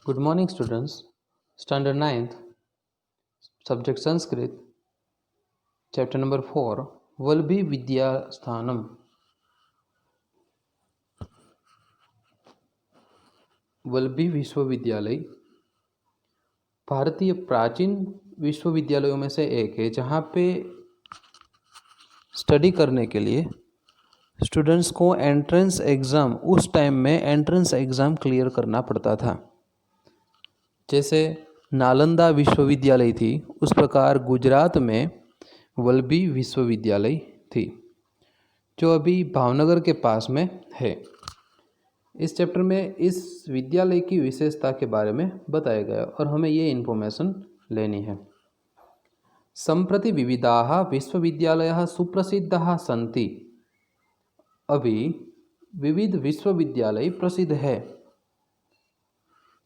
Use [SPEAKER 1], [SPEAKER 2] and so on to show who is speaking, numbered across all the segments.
[SPEAKER 1] Good morning, students. Standard 9th, subject Sanskrit, chapter number 4, Valbhi Vidya Sthanam. Vallabhi विश्वविद्यालय भारतीय प्राचीन विश्वविद्यालयों में से एक है जहाँ पे स्टडी करने के लिए स्टूडेंट्स को एंट्रेंस एग्ज़ाम उस टाइम में एंट्रेंस एग्ज़ाम क्लियर करना पड़ता था। जैसे नालंदा विश्वविद्यालय थी, उस प्रकार गुजरात में वल्लभी विश्वविद्यालय थी जो अभी भावनगर के पास में है। इस चैप्टर में इस विद्यालय की विशेषता के बारे में बताया गया और हमें ये इन्फॉर्मेशन लेनी है। संप्रति विविधाः विश्वविद्यालयाः सुप्रसिद्धाः सन्ति। अभी विविध विश्वविद्यालय प्रसिद्ध है।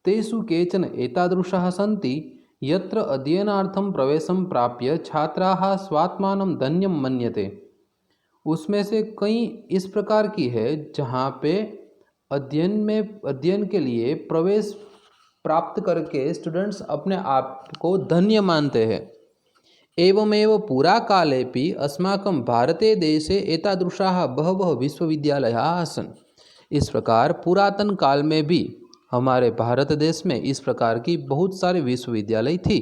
[SPEAKER 1] तेषु केचन एतादृशाः सन्ति यत्र अध्ययनार्थं प्रवेशं प्राप्य छात्राः स्वात्मानं धन्यं मन्यते। उसमें से कई इस प्रकार की है जहाँ पे अध्ययन के लिए प्रवेश प्राप्त करके स्टूडेंट्स अपने आप को धन्य मानते हैं। एवमेव पुरा कालेपि अस्माकं भारते देशे एतादृशाः बहवः विश्वविद्यालयाः आसन्। इस प्रकार पुरातन काल में भी हमारे भारत देश में इस प्रकार की बहुत सारे विश्वविद्यालय थी।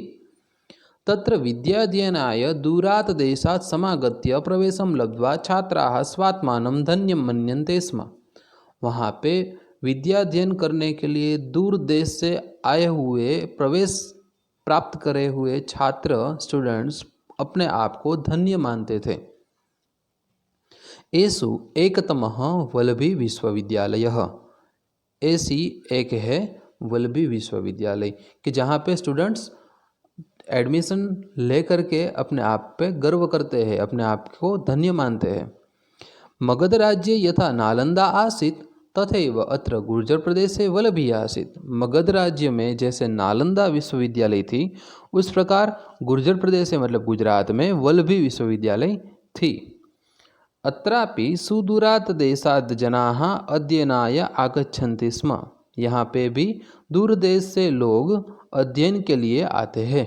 [SPEAKER 1] तत्र विद्याध्ययनाय दूरात् देशात् समागत्य प्रवेशं लब्ध्वा छात्राः स्वात्मानं धन्यं मन्यन्ते स्म। वहाँ पे विद्याध्ययन करने के लिए दूर देश से आए हुए प्रवेश प्राप्त करे हुए छात्र स्टूडेंट्स अपने आप को धन्य मानते थे। एषु एकतमः वल्लभी विश्वविद्यालयः। ऐसी एक है वल्लभी विश्वविद्यालय कि जहाँ पे स्टूडेंट्स एडमिशन ले करके अपने आप पे गर्व करते हैं, अपने आप को धन्य मानते हैं। मगध राज्ये यथा नालंदा आसीत् तथैव अत्र गुर्जर प्रदेशे वल्लभी आसीत्। मगध राज्य में जैसे नालंदा विश्वविद्यालय थी उस प्रकार गुर्जर प्रदेश मतलब गुजरात में वल्लभी विश्वविद्यालय थी। अत्रापि सुदूरात् देशात् जनाः अध्ययनाय आगच्छन्ति स्म। यहाँ पे भी दूर देश से लोग अध्ययन के लिए आते हैं।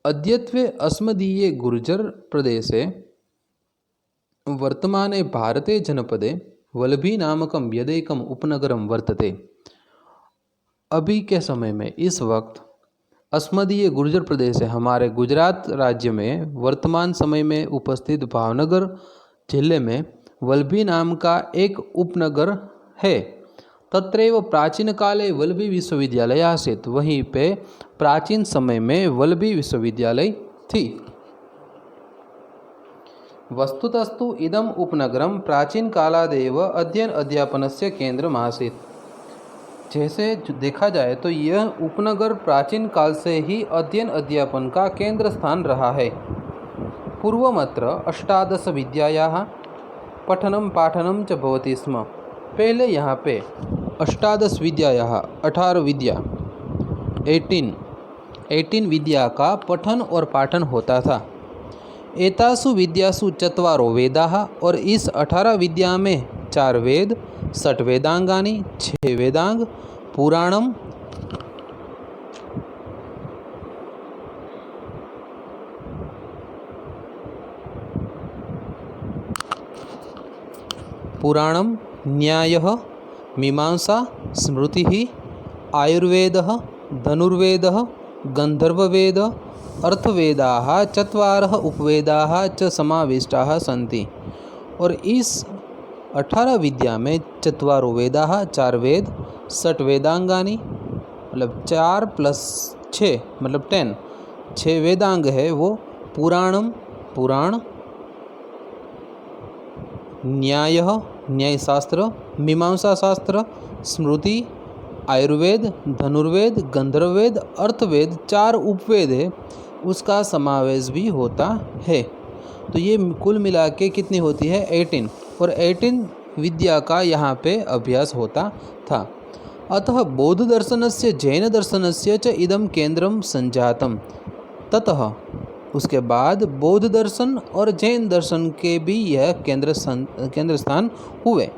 [SPEAKER 1] अद्यत्वे अस्मदीये गुर्जर प्रदेशे वर्तमाने भारते जनपदे वल्लभी नामकं यदेकम् उपनगरं वर्तते। अभी के समय में इस वक्त अस्मदीय गुर्जर प्रदेश है हमारे गुजरात राज्य में वर्तमान समय में उपस्थित भावनगर जिले में वल्लभी नाम का एक उपनगर है। तत्रैव प्राचीन काले वल्लभी विश्वविद्यालय आसीत्। वहीं पे प्राचीन समय में वल्लभी विश्वविद्यालय थी। वस्तुतस्तु इदम उपनगरम प्राचीन कालादेव अध्ययन अध्यापनस्य केंद्रम आसीत्। जैसे देखा जाए तो यह उपनगर प्राचीन काल से ही अध्ययन अध्यापन का केंद्र स्थान रहा है। पूर्वमत्र 18 विद्यायाः पठनं पाठनं च भवति स्म। पहले यहाँ पे 18 विद्यायाः 18 विद्या 18 विद्या का पठन और पाठन होता था। एतासु विद्यासु चत्वारो वेदाः और इस 18 विद्या में 4 वेद 6 वेदांगानि 6 वेदांग पुराणम न्यायः मीमांसा स्मृतिः आयुर्वेदः धनुर्वेदः गंधर्ववेद अर्थवेदाः 4 उपवेदाः च समाविष्टाः सन्ति। और इस 18 विद्या में 4 वेदाः 4 वेद 6 वेदांगानि मतलब 4 + 6 मतलब 10 6 वेदांग है वो पुराण न्यायः न्यायशास्त्र मीमांसा शास्त्र स्मृति आयुर्वेद धनुर्वेद गंधर्ववेद अर्थवेद 4 उपवेद है उसका समावेश भी होता है। तो ये कुल मिला के कितनी होती है 18 और 18 विद्या का यहाँ पे अभ्यास होता था। अतः बौद्ध दर्शनस्य जैन दर्शनस्य च इदं केंद्रम संजातम। ततः उसके बाद बौद्ध दर्शन और जैन दर्शन के भी यह केंद्र स्थान हुए।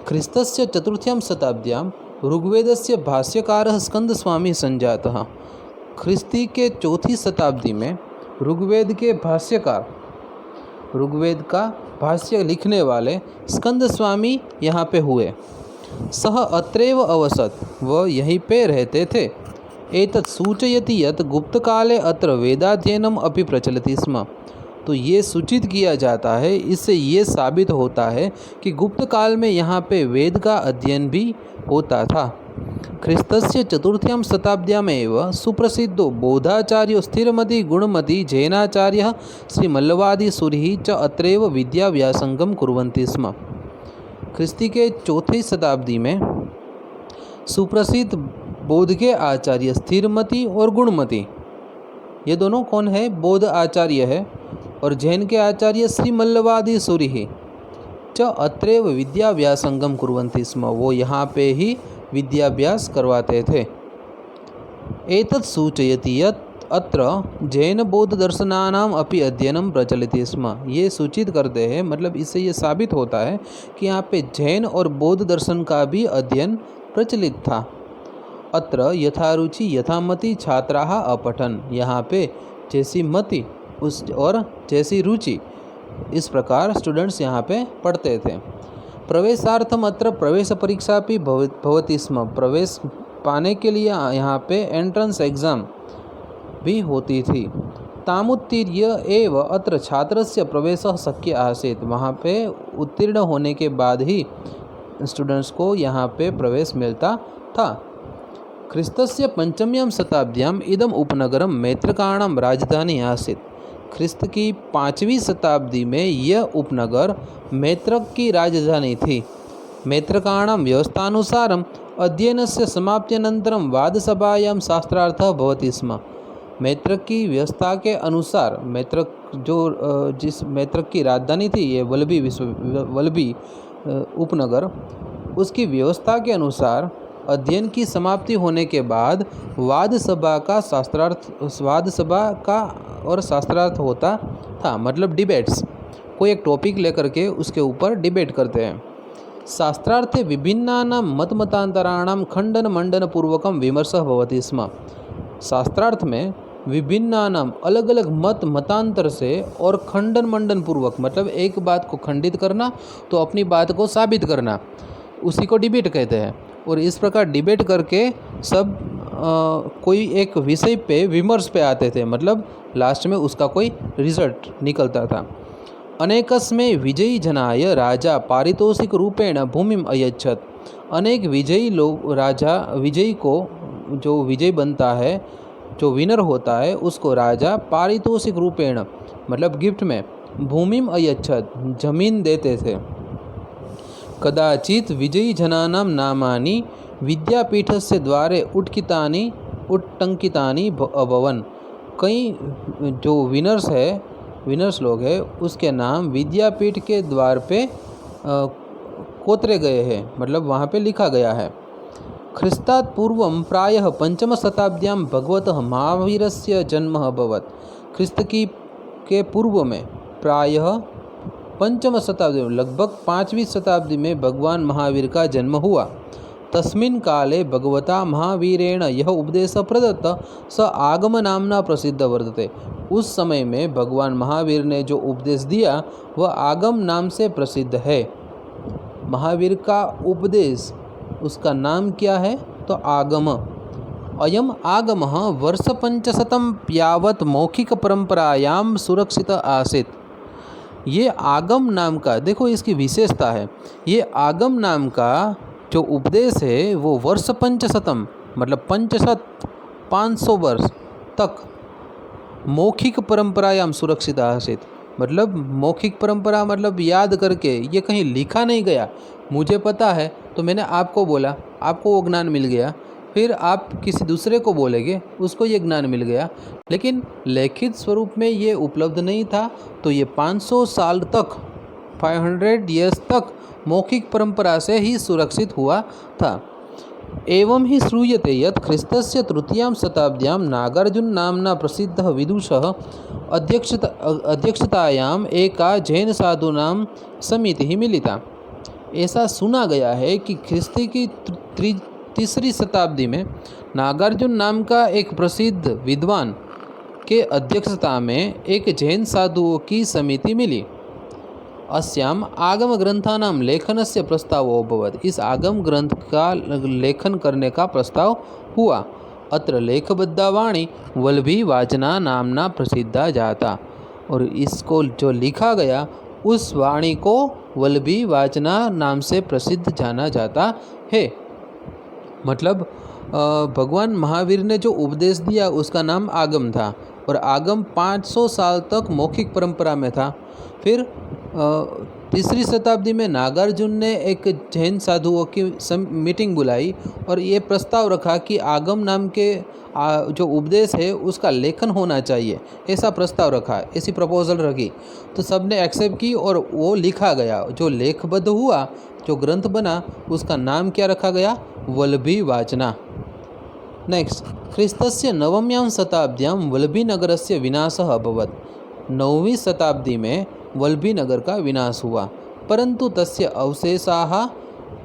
[SPEAKER 1] ख्रीस्तस्य 4थ्यां शताब्द्यां ऋग्वेदस्य भाष्यकारः स्कंदस्वामी संजातः। ख्रिस्ती के 4वीं शताब्दी में ऋग्वेद के भाष्यकार, ऋग्वेद का भाष्य लिखने वाले स्कंदस्वामी यहाँ पे हुए। सह अत्रैव अवसत, वह यहीं पे रहते थे। एतत् सूचयति यत् गुप्तकाले अत्र वेदाध्ययनम अपि प्रचलति स्म। तो ये सूचित किया जाता है, इससे ये साबित होता है कि गुप्त काल में यहाँ पे वेद का अध्ययन भी होता था। ख्रिस्तस्य 4th शताब्द्यामेव सुप्रसिद्धो बौद्धाचार्यो स्थिरमति गुणमति जैनाचार्यः श्रीमल्लवादिसूरिः च अत्रैव विद्याव्यासंगम कुर्वन्ति स्म। ख्रिस्ती के 4वीं शताब्दी में सुप्रसिद्ध बौद्ध के आचार्य स्थिरमति और गुणमति, ये दोनों कौन है? बौद्ध आचार्य है। और जैन के आचार्य श्रीमल्लवादिसूरिः च अत्रैव विद्याव्यासंगम कुर्वन्ति स्म, वो यहाँ पे ही विद्याभ्यास करवाते थे। एतत् सूचयति यत् अत्र जैन बौद्ध दर्शनानाम अपि अध्ययनम प्रचलति स्म। ये सूचित करते हैं, मतलब इससे ये साबित होता है कि यहाँ पे जैन और बौद्ध दर्शन का भी अध्ययन प्रचलित था। अत्र यथारुचि यथामति छात्राः अपठन, यहाँ पे जैसी मति उस और जैसी रुचि, इस प्रकार स्टूडेंट्स यहाँ पे पढ़ते थे। प्रवेशार्थम अत्र प्रवेश परीक्षा भी भवति स्म। प्रवेश पाने के लिए यहाँ पे एंट्रेंस एग्ज़ाम भी होती थी। तामुत्तीर्य एव अत्र छात्रस्य प्रवेशः शक्य आसीत्, वहाँ पे उत्तीर्ण होने के बाद ही स्टूडेंट्स को यहाँ पे प्रवेश मिलता था। ख्रिस्तस्य 5वीं शताब्द्याम् इदम उपनगरम मैत्रकाणां राजधानी आसीत्। ख्रिस्त की 5वीं शताब्दी में यह उपनगर मैत्रक की राजधानी थी। मैत्रकाणां व्यवस्थानुसारम् अध्ययनस्य समाप्त्यनन्तरं वादसभायां शास्त्रार्थः भवति स्म। मैत्रक की व्यवस्था के अनुसार, मैत्रक जिस मैत्रक की राजधानी थी, ये वल्लभी उपनगर, उसकी व्यवस्था के अनुसार अध्ययन की समाप्ति होने के बाद वाद सभा और शास्त्रार्थ होता था। मतलब डिबेट्स, कोई एक टॉपिक लेकर के उसके ऊपर डिबेट करते हैं। शास्त्रार्थे विभिन्नानां मतमतांतराणां खंडन मंडन पूर्वकं विमर्शः भवति स्म। शास्त्रार्थ में विभिन्नानां अलग अलग मतांतर से और खंडन मंडन पूर्वक, मतलब एक बात को खंडित करना तो अपनी बात को साबित करना, उसी को डिबेट कहते हैं। और इस प्रकार डिबेट करके सब कोई एक विषय पे विमर्श पे आते थे, मतलब लास्ट में उसका कोई रिजल्ट निकलता था। अनेकस्मै विजयी जनाय राजा पारितोषिक रूपेण भूमिम अयच्छत। अनेक विजयी लोग, राजा विजयी को, जो विजय बनता है, जो विनर होता है, उसको राजा पारितोषिक रूपेण, मतलब गिफ्ट में, भूमिम अयच्छत, जमीन देते थे। कदाचित विजयी जनानां नामानि विद्यापीठस्य द्वारे उट्टंकितानि अभवन्। कई जो विनर्स लोग हैं, उसके नाम विद्यापीठ के द्वार पे कोतरे गए हैं, मतलब वहाँ पे लिखा गया है। ख्रिस्तात् पूर्वं प्रायः 5वीं शताब्द्यां भगवतः महावीरस्य जन्म अभवत्। ख्रिस्त की के पूर्व में प्रायः 5वीं शताब्दी में, लगभग 5वीं शताब्दी में भगवान महावीर का जन्म हुआ। तस्मिन् काले भगवता महावीरेण यह उपदेश प्रदत्त स आगम नामना प्रसिद्ध वर्तते। उस समय में भगवान महावीर ने जो उपदेश दिया वह आगम नाम से प्रसिद्ध है। महावीर का उपदेश, उसका नाम क्या है? तो आगम। अयम आगमः वर्षपञ्चशतं यावत् मौखिक परंपरायां सुरक्षित आसीत्। ये आगम नाम का, देखो इसकी विशेषता है, ये आगम नाम का जो उपदेश है वो वर्ष 500, मतलब 500 वर्ष तक मौखिक परंपरायाम सुरक्षित आसीत्। मतलब मौखिक परंपरा, मतलब याद करके, ये कहीं लिखा नहीं गया। मुझे पता है तो मैंने आपको बोला, आपको वो ज्ञान मिल गया, फिर आप किसी दूसरे को बोलेंगे, उसको ये ज्ञान मिल गया, लेकिन लिखित स्वरूप में ये उपलब्ध नहीं था। तो ये 500 साल तक, 500 ईयर्स तक मौखिक परंपरा से ही सुरक्षित हुआ था। एवं ही श्रूयते यत् ख्रिस्तस्य 3वीं शताब्द्यां नागार्जुन नाम्ना प्रसिद्धः विदुषः अध्यक्षतायाम् एका जैन साधूनां समितिः मिलिता। ऐसा सुना गया है कि ख्रिस्त की 3री शताब्दी में नागार्जुन नाम का एक प्रसिद्ध विद्वान के अध्यक्षता में एक जैन साधुओं की समिति मिली। अस्याम आगम ग्रंथानां लेखनस्य प्रस्तावो अभवत्। इस आगम ग्रंथ का लेखन करने का प्रस्ताव हुआ। अत्र लेखबद्धा वाणी वल्लभी वाचना नामना प्रसिद्धा जाता। और इसको जो लिखा गया उस वाणी को वल्लभी वाचना नाम से प्रसिद्ध जाना जाता है। मतलब भगवान महावीर ने जो उपदेश दिया उसका नाम आगम था और आगम 500 साल तक मौखिक परंपरा में था। फिर 3री शताब्दी में नागार्जुन ने एक जैन साधुओं की मीटिंग बुलाई और ये प्रस्ताव रखा कि आगम नाम के जो उपदेश है उसका लेखन होना चाहिए, ऐसा प्रस्ताव रखा, ऐसी प्रपोजल रखी। तो सब ने एक्सेप्ट की और वो लिखा गया। जो लेखबद्ध हुआ, जो ग्रंथ बना, उसका नाम क्या रखा गया? वल्लभी वाचना। नेक्स्ट, ख्रीस्तस्य 9व्यां शताब्द्यां वल्लभीनगरस्य विनाशः अभवत्। 9वीं शताब्दी में वल्लभी नगर का विनाश हुआ, परंतु तस्य अवशेषाः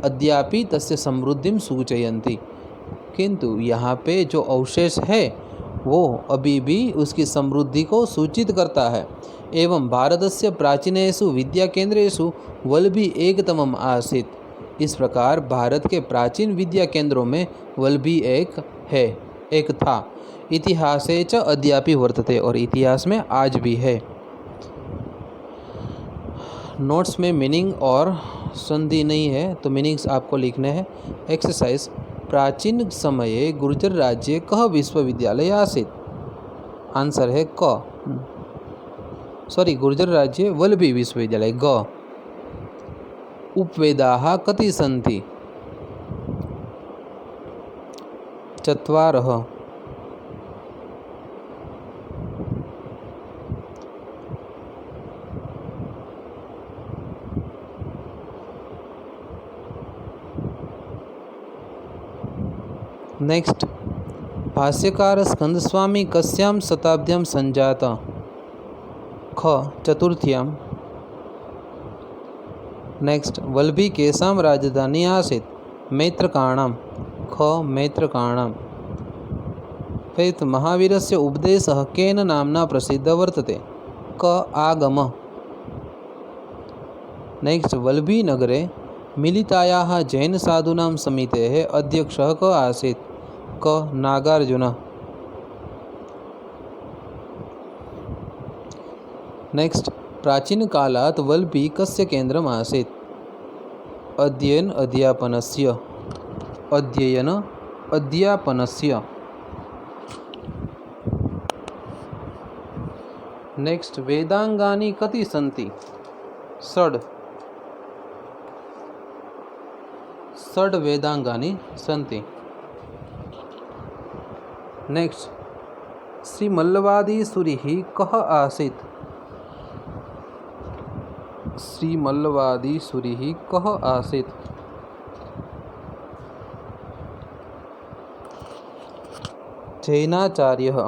[SPEAKER 1] अद्यापि तस्य समृद्धिं सूचयन्ति। किंतु यहाँ पे जो अवशेष है वो अभी भी उसकी समृद्धि को सूचित करता है। एवं भारतस्य प्राचीनेषु विद्याकेन्द्रेषु वल्लभी एकतमम् आसीत्। इस प्रकार भारत के प्राचीन विद्या केंद्रों में वल्लभी एक था। इतिहासे च अद्यापि वर्तते, और इतिहास में आज भी है। नोट्स में मीनिंग और संधि नहीं है तो मीनिंग्स आपको लिखने हैं। एक्सरसाइज, प्राचीन समये गुर्जर राज्ये कः विश्वविद्यालय आसीत्? आंसर है गुर्जर राज्ये वल्लभी विश्वविद्यालय। ग, उपवेदाः कति सन्ति? 4। नेक्स्ट, भाष्यकार स्कंदस्वामी कस्यां शताब्द्यां संजात? ख, 4थ्यां। नेक्स्ट, वल्लभी केषां राजधानी आसीत्? मैत्रकाणां। ख, मैत्रकाणां। फिफ्थ, महावीरस्य उपदेशः केन नाम्ना प्रसिद्धः वर्तते? क, आगम। नेक्स्ट, वल्लभी नगरे मिलितायाः जैन साधूनां समितेः अध्यक्षः क आसीत्? क, नागार्जुनः। नेक्स्ट, प्राचीन कालात् वल्लभी कस्य केन्द्रम् आसीत्? अध्ययन अध्यापनस्य। नेक्स्ट, वेदांगानि कति सन्ति? 6 वेदांगानि सन्ति। नेक्स्ट, श्रीमल्लवादीसुरिः कः आसीत्? श्रीमल्लवादीसुरिः कः आसीत्? जैनाचार्यः।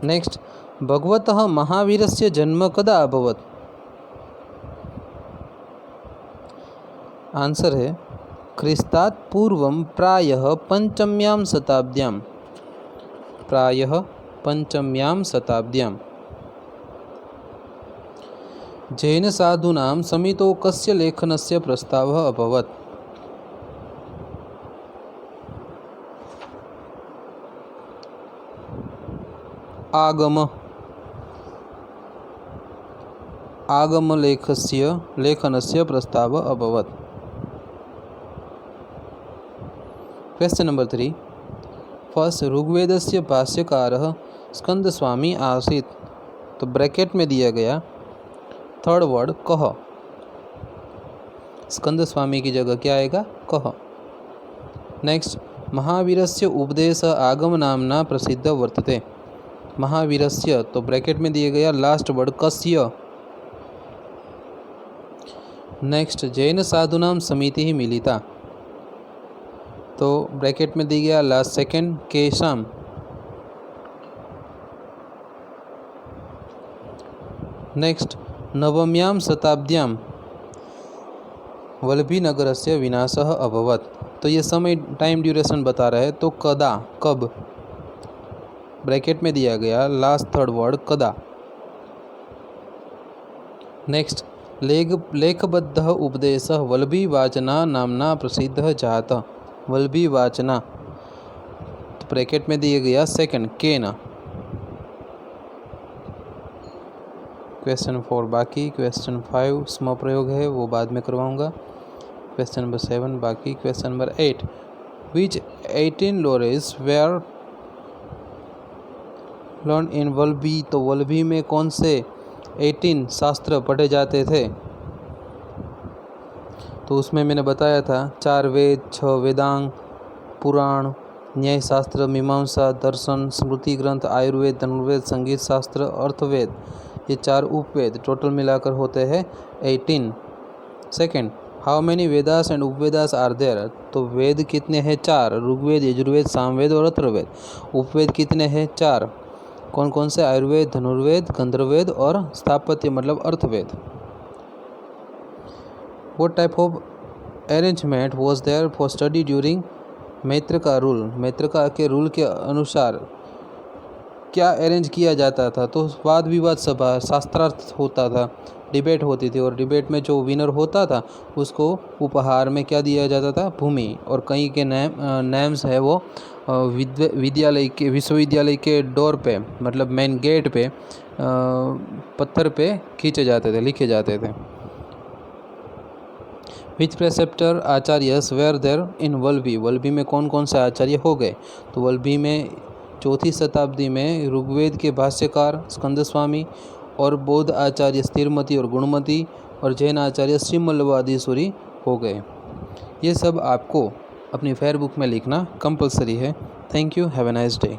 [SPEAKER 1] नेक्स्ट, भगवतः महावीरस्य जन्म कदा अभवत्? आंसर है ख्रीस्तात् पूर्वं प्रायः 5वीं शताब्द्यां। जैन साधूनां समितो कस्य लेखनस्य प्रस्तावः अभवत्? लेखनस्य प्रस्तावः अभवत्। क्वेश्चन नंबर 3, फर्स्ट, ऋग्वेदस्य भाष्यकारः स्कंदस्वामी आसीत्। तो ब्रैकेट में दिया गया थर्ड वर्ड कः, स्कंदस्वामी की जगह क्या आएगा? कः। नेक्स्ट, महावीरस्य उपदेश आगम नामना प्रसिद्ध वर्तते। महावीरस्य, तो ब्रैकेट में दिया गया लास्ट वर्ड कस्य। नेक्स्ट, जैन साधूनां समिति मिलिता, तो ब्रैकेट में दिया गया लास्ट सेकेंड केशाम। नेक्स्ट, 9व्यां शताब्द्यां वल्भी नगरस्य विनाशः अभवत्। तो ये समय टाइम ड्यूरेशन बता रहा है, तो कदा कब ब्रैकेट में दिया गया लास्ट थर्ड वर्ड कदा। नेक्स्ट लेखबद्धः उपदेशः वल्भी वाचना नामना प्रसिद्धः जातः। वल्भी वाचना तो ब्रैकेट में दिया गया सेकंड केन। क्वेश्चन 4 बाकी। क्वेश्चन 5 स्म प्रयोग है, वो बाद में करवाऊंगा। क्वेश्चन नंबर 7 बाकी। Question number 8 which 18 lores were learn in Valabhi. तो वल्भी में कौन से 18 शास्त्र पढ़े जाते थे। तो उसमें मैंने बताया था 4 वेद, 6 वेदांग, पुराण, न्याय शास्त्र, मीमांसा, दर्शन, स्मृति ग्रंथ, आयुर्वेद, धनुर्वेद, संगीत शास्त्र, अर्थवेद, ये 4 उपवेद टोटल मिलाकर होते हैं 18। Second how many Vedas and Upavedas are there. तो वेद कितने हैं 4, ऋग्वेद, यजुर्वेद, सामवेद और अथर्ववेद। उपवेद कितने हैं 4, कौन कौन से, आयुर्वेद, धनुर्वेद, गंधर्ववेद और स्थापत्य मतलब Arthaveda. What type of arrangement was there for study during Maitraka rule. Maitraka के रूल के अनुसार क्या अरेंज किया जाता था। तो वाद विवाद सभा, शास्त्रार्थ होता था, डिबेट होती थी और डिबेट में जो विनर होता था उसको उपहार में क्या दिया जाता था, भूमि। और कहीं के नेम्स है वो विद्यालय के, विश्वविद्यालय के डोर पे मतलब मेन गेट पे पत्थर पे खींचे जाते थे, लिखे जाते थे। विच प्रेसेप्टर आचार्यस वेयर देयर इन वल्भी। वल्भी में कौन कौन से आचार्य हो गए। तो वल्भी में 4वीं शताब्दी में ऋग्वेद के भाष्यकार स्कंद स्वामी और बौद्ध आचार्य स्थिरमती और गुणमती और जैन आचार्य श्रीमल्लवादीश्वरी हो गए। ये सब आपको अपनी फेयर बुक में लिखना कंपलसरी है। Thank you, have a nice day.